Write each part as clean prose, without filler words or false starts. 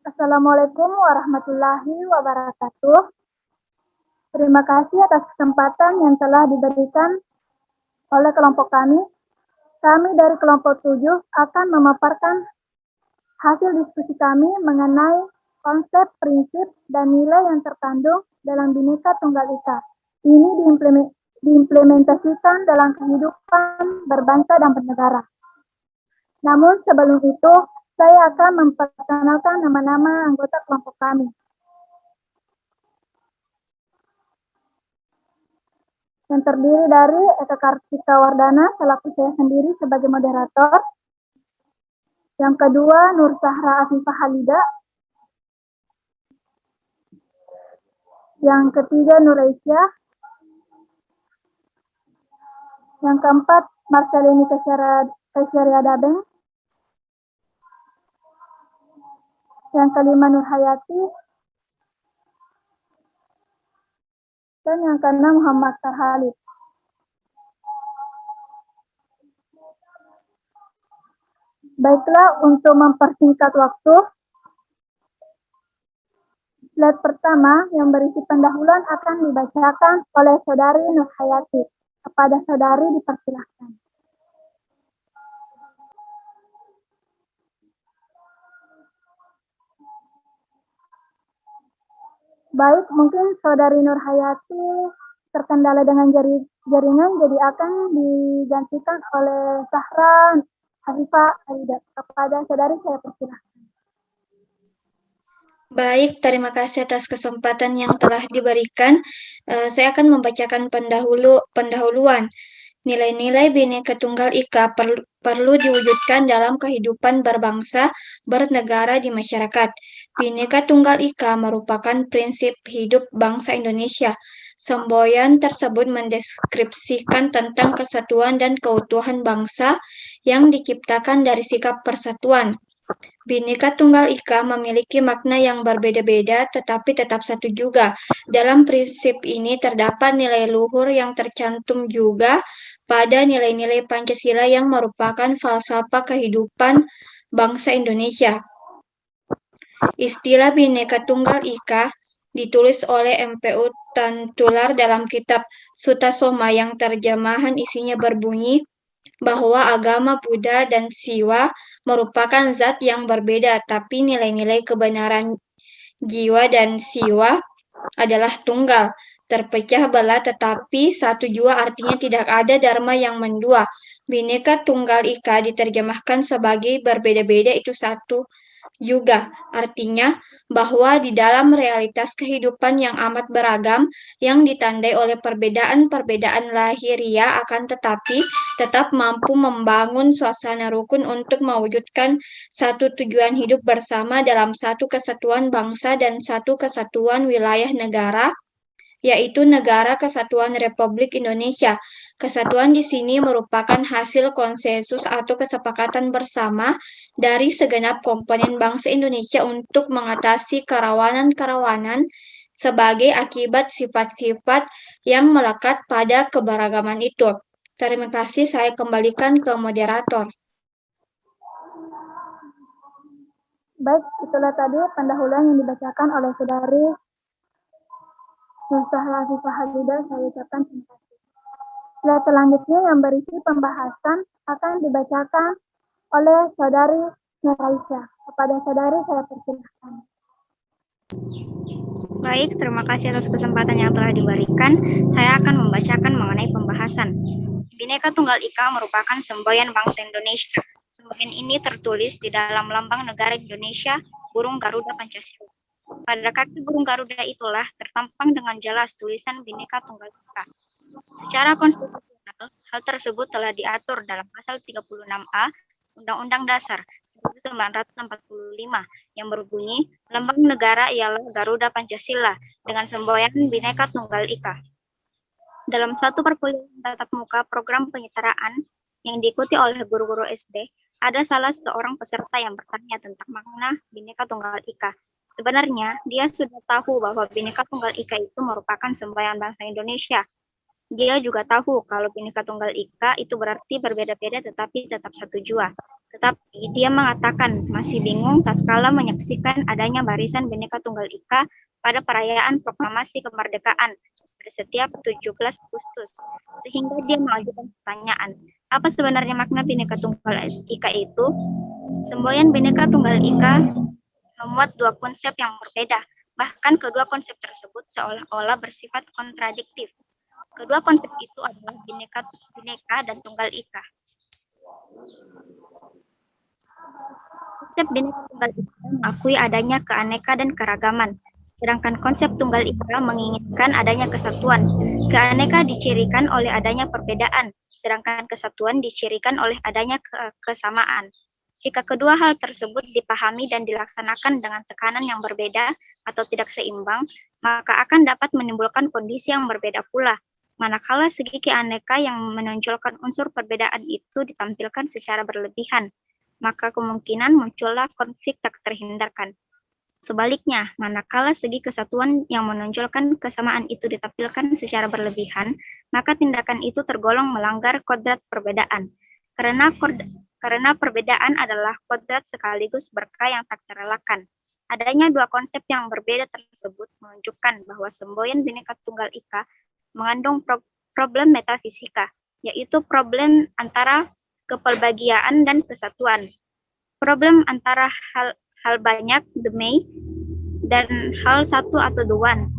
Assalamualaikum warahmatullahi wabarakatuh. Terima kasih atas kesempatan yang telah diberikan oleh kelompok kami. Kami dari kelompok 7 akan memaparkan hasil diskusi kami mengenai konsep, prinsip, dan nilai yang terkandung dalam Bhinneka Tunggal Ika. Ini diimplementasikan dalam kehidupan berbangsa dan bernegara. Namun sebelum itu, saya akan memperkenalkan nama-nama anggota kelompok kami. Yang terdiri dari Eka Kartika Wardana selaku saya sendiri sebagai moderator. Yang kedua, Nur Sahra Afifah Halida. Yang ketiga, Nur Aisyah. Yang keempat, Marcelini Kesyaria Dabeng. Yang kelima, Nur Hayati. Dan yang keenam, Muhammad Tarhalid. Baiklah, untuk mempersingkat waktu, slide pertama yang berisi pendahuluan akan dibacakan oleh Saudari Nur Hayati. Kepada Saudari dipersilahkan. Baik, mungkin Saudari Nur Hayati terkendala dengan jaringan, jadi akan digantikan oleh Sahra Afifah Halida. Kepada Saudari saya persilahkan. Baik, terima kasih atas kesempatan yang telah diberikan. Saya akan membacakan pendahuluan. Nilai-nilai Bhinneka Tunggal Ika perlu diwujudkan dalam kehidupan berbangsa, bernegara di masyarakat. Bhinneka Tunggal Ika merupakan prinsip hidup bangsa Indonesia. Semboyan tersebut mendeskripsikan tentang kesatuan dan keutuhan bangsa yang diciptakan dari sikap persatuan. Bhinneka Tunggal Ika memiliki makna yang berbeda-beda tetapi tetap satu juga. Dalam prinsip ini terdapat nilai luhur yang tercantum juga pada nilai-nilai Pancasila yang merupakan falsafah kehidupan bangsa Indonesia. Istilah Bhinneka Tunggal Ika ditulis oleh MPU Tan Tular dalam kitab Sutasoma yang terjemahan isinya berbunyi bahwa agama Buddha dan Siwa merupakan zat yang berbeda, tapi nilai-nilai kebenaran jiwa dan Siwa adalah tunggal, terpecah belah tetapi satu jua, artinya tidak ada dharma yang mendua. Bhinneka Tunggal Ika diterjemahkan sebagai berbeda-beda itu satu juga, artinya bahwa di dalam realitas kehidupan yang amat beragam, yang ditandai oleh perbedaan-perbedaan lahiriah akan tetapi tetap mampu membangun suasana rukun untuk mewujudkan satu tujuan hidup bersama dalam satu kesatuan bangsa dan satu kesatuan wilayah negara, yaitu Negara Kesatuan Republik Indonesia. Kesatuan di sini merupakan hasil konsensus atau kesepakatan bersama dari segenap komponen bangsa Indonesia untuk mengatasi kerawanan-kerawanan sebagai akibat sifat-sifat yang melekat pada keberagaman itu. Terima kasih, saya kembalikan ke moderator. Baik, itulah tadi pendahuluan yang dibacakan oleh Saudari Nur Sahra Afifah Halida. Saya ucapkan terima kasih. Slide selanjutnya yang berisi pembahasan akan dibacakan oleh Saudari Nur Aisyah. Kepada Saudari saya persilahkan. Baik, terima kasih atas kesempatan yang telah diberikan. Saya akan membacakan mengenai pembahasan. Bhinneka Tunggal Ika merupakan semboyan bangsa Indonesia. Semboyan ini tertulis di dalam lambang negara Indonesia, burung Garuda Pancasila. Pada kaki burung Garuda itulah tertampang dengan jelas tulisan Bhinneka Tunggal Ika. Secara konstitusional, hal tersebut telah diatur dalam pasal 36A Undang-Undang Dasar 1945 yang berbunyi, lambang negara ialah Garuda Pancasila dengan semboyan Bhinneka Tunggal Ika. Dalam suatu perkuliahan tatap muka program penyetaraan yang diikuti oleh guru-guru SD, ada salah seorang peserta yang bertanya tentang makna Bhinneka Tunggal Ika. Sebenarnya, dia sudah tahu bahwa Bhinneka Tunggal Ika itu merupakan semboyan bangsa Indonesia. Dia juga tahu kalau Bhinneka Tunggal Ika itu berarti berbeda-beda tetapi tetap satu jua. Tetapi dia mengatakan masih bingung tatkala menyaksikan adanya barisan Bhinneka Tunggal Ika pada perayaan proklamasi kemerdekaan pada setiap 17 Agustus. Sehingga dia mengajukan pertanyaan, apa sebenarnya makna Bhinneka Tunggal Ika itu? Semboyan Bhinneka Tunggal Ika memuat dua konsep yang berbeda. Bahkan kedua konsep tersebut seolah-olah bersifat kontradiktif. Kedua konsep itu adalah Bhinneka dan Tunggal Ika. Konsep Bhinneka Tunggal Ika mengakui adanya keaneka dan keragaman, sedangkan konsep Tunggal Ika menginginkan adanya kesatuan. Keaneka dicirikan oleh adanya perbedaan, sedangkan kesatuan dicirikan oleh adanya kesamaan. Jika kedua hal tersebut dipahami dan dilaksanakan dengan tekanan yang berbeda atau tidak seimbang, maka akan dapat menimbulkan kondisi yang berbeda pula. Manakala segi keaneka yang menonjolkan unsur perbedaan itu ditampilkan secara berlebihan, maka kemungkinan muncullah konflik tak terhindarkan. Sebaliknya, manakala segi kesatuan yang menonjolkan kesamaan itu ditampilkan secara berlebihan, maka tindakan itu tergolong melanggar kodrat perbedaan. Karena perbedaan adalah kodrat sekaligus berkah yang tak terelakkan. Adanya dua konsep yang berbeda tersebut menunjukkan bahwa semboyan Bhinneka Tunggal Ika mengandung problem metafisika, yaitu problem antara kepelbagiaan dan kesatuan. Problem antara hal banyak, the may, dan hal satu atau the one.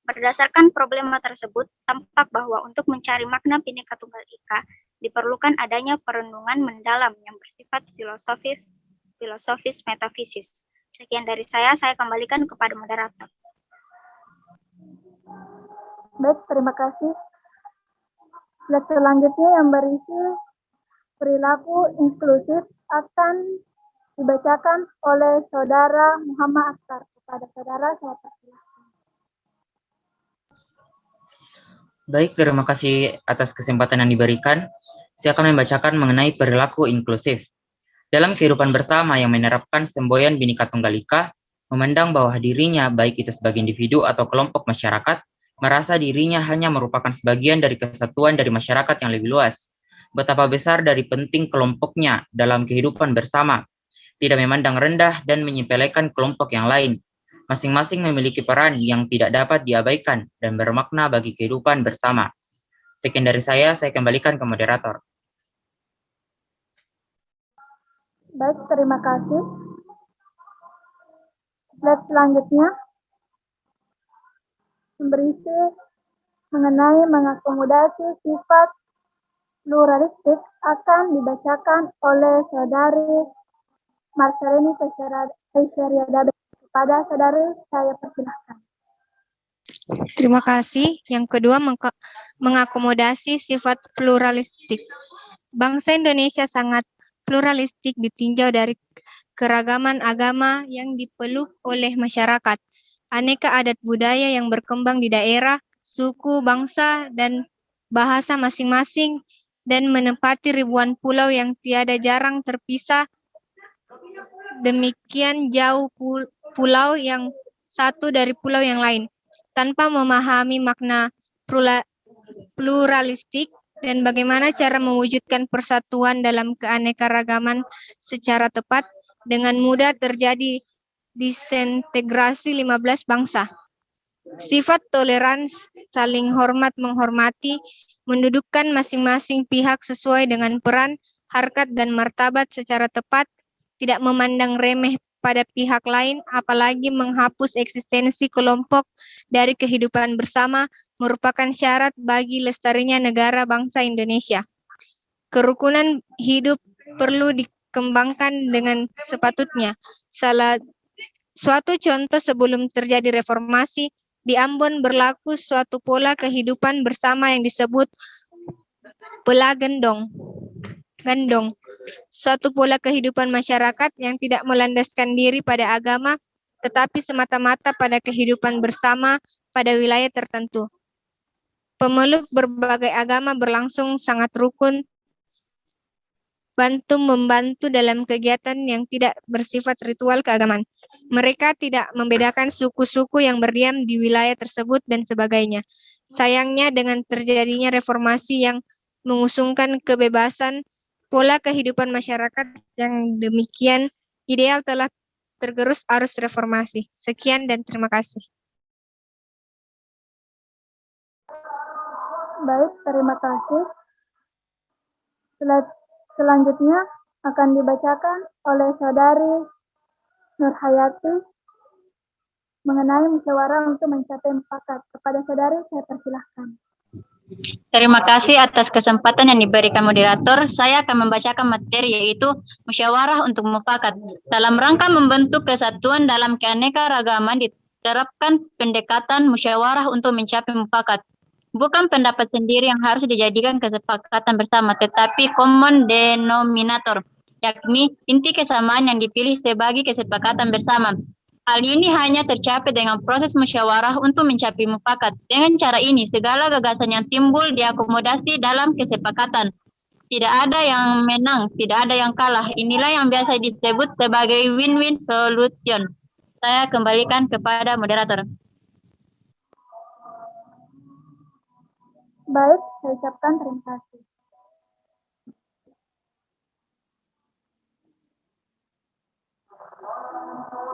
Berdasarkan problema tersebut, tampak bahwa untuk mencari makna Bhinneka Tunggal Ika diperlukan adanya perenungan mendalam yang bersifat filosofis metafisis. Sekian dari saya kembalikan kepada moderator. Baik, terima kasih. Slide selanjutnya yang berisi perilaku inklusif akan dibacakan oleh Saudara Muhammad Akhtar. Kepada Saudara, saya persilahkan. Baik, terima kasih atas kesempatan yang diberikan. Saya akan membacakan mengenai perilaku inklusif. Dalam kehidupan bersama yang menerapkan semboyan Bhinneka Tunggal Ika, memandang bahwa dirinya, baik itu sebagai individu atau kelompok masyarakat, merasa dirinya hanya merupakan sebagian dari kesatuan dari masyarakat yang lebih luas. Betapa besar dari penting kelompoknya dalam kehidupan bersama, tidak memandang rendah dan menyepelekan kelompok yang lain. Masing-masing memiliki peran yang tidak dapat diabaikan dan bermakna bagi kehidupan bersama. Sekian dari saya kembalikan ke moderator. Baik, terima kasih. Slide selanjutnya berisi mengenai mengakomodasi sifat pluralistik akan dibacakan oleh Saudari Marcelini Teixeira. Kepada Saudari, saya persilahkan. Terima kasih. Yang kedua, mengakomodasi sifat pluralistik. Bangsa Indonesia sangat pluralistik ditinjau dari keragaman agama yang dipeluk oleh masyarakat, aneka adat budaya yang berkembang di daerah, suku, bangsa, dan bahasa masing-masing, dan menempati ribuan pulau yang tiada jarang terpisah. Demikian jauh pulau yang satu dari pulau yang lain. Tanpa memahami makna pluralistik dan bagaimana cara mewujudkan persatuan dalam keanekaragaman secara tepat, dengan mudah terjadi disintegrasi 15 bangsa. Sifat toleransi, saling hormat menghormati, mendudukkan masing-masing pihak sesuai dengan peran, harkat, dan martabat secara tepat, tidak memandang remeh pada pihak lain, apalagi menghapus eksistensi kelompok dari kehidupan bersama, merupakan syarat bagi lestarinya negara bangsa Indonesia. Kerukunan hidup perlu dikembangkan dengan sepatutnya. Suatu contoh sebelum terjadi reformasi, di Ambon berlaku suatu pola kehidupan bersama yang disebut pola gandong. Suatu pola kehidupan masyarakat yang tidak melandaskan diri pada agama, tetapi semata-mata pada kehidupan bersama pada wilayah tertentu. Pemeluk berbagai agama berlangsung sangat rukun, membantu dalam kegiatan yang tidak bersifat ritual keagamaan. Mereka tidak membedakan suku-suku yang berdiam di wilayah tersebut dan sebagainya. Sayangnya dengan terjadinya reformasi yang mengusungkan kebebasan pola kehidupan masyarakat yang demikian ideal telah tergerus arus reformasi. Sekian dan terima kasih. Baik, terima kasih. Selanjutnya akan dibacakan oleh Saudari Nurhayati mengenai musyawarah untuk mencapai mufakat. Kepada saudari saya persilahkan. Terima kasih atas kesempatan yang diberikan moderator. Saya akan membacakan materi yaitu musyawarah untuk mufakat. Dalam rangka membentuk kesatuan dalam keanekaragaman diterapkan pendekatan musyawarah untuk mencapai mufakat. Bukan pendapat sendiri yang harus dijadikan kesepakatan bersama, tetapi common denominator, yakni inti kesamaan yang dipilih sebagai kesepakatan bersama. Hal ini hanya tercapai dengan proses musyawarah untuk mencapai mufakat. Dengan cara ini, segala gagasan yang timbul diakomodasi dalam kesepakatan. Tidak ada yang menang, tidak ada yang kalah. Inilah yang biasa disebut sebagai win-win solution. Saya kembalikan kepada moderator. Baik, saya ucapkan terima kasih.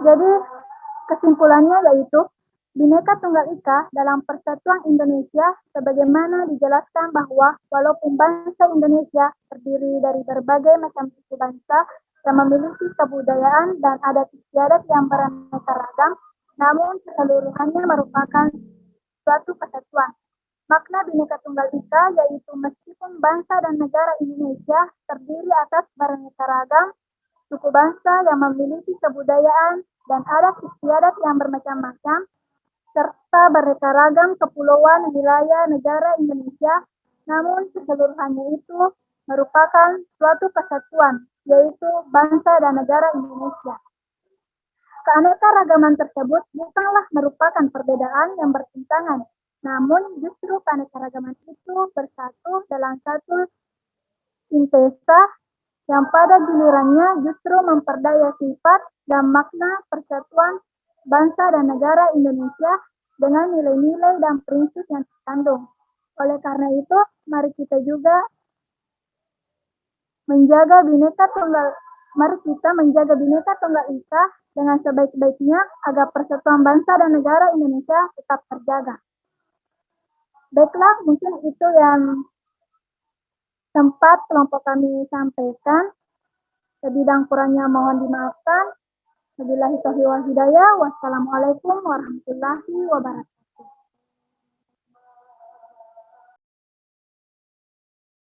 Jadi, kesimpulannya yaitu Bhinneka Tunggal Ika dalam Persatuan Indonesia sebagaimana dijelaskan bahwa walaupun bangsa Indonesia terdiri dari berbagai macam suku bangsa yang memiliki kebudayaan dan adat istiadat yang beraneka ragam, namun keseluruhannya merupakan suatu kesatuan. Makna Bhinneka Tunggal Ika yaitu meskipun bangsa dan negara Indonesia terdiri atas beraneka ragam suku bangsa yang memiliki kebudayaan dan adat istiadat yang bermacam-macam, serta beraneka ragam kepulauan wilayah negara Indonesia, namun keseluruhannya itu merupakan suatu kesatuan, yaitu bangsa dan negara Indonesia. Keanekaragaman tersebut bukanlah merupakan perbedaan yang bertentangan, namun justru keanekaragaman itu bersatu dalam satu sintesa yang pada gilirannya justru memperdaya sifat dan makna persatuan bangsa dan negara Indonesia dengan nilai-nilai dan prinsip yang terkandung. Oleh karena itu, mari kita juga menjaga Bhinneka Tunggal Ika dengan sebaik-baiknya agar persatuan bangsa dan negara Indonesia tetap terjaga. Baiklah, mungkin itu yang sempat kelompok kami sampaikan. Lebih dan kurangnya mohon dimaafkan. Wabillahi taufiq wal hidayah. Wassalamualaikum warahmatullahi wabarakatuh.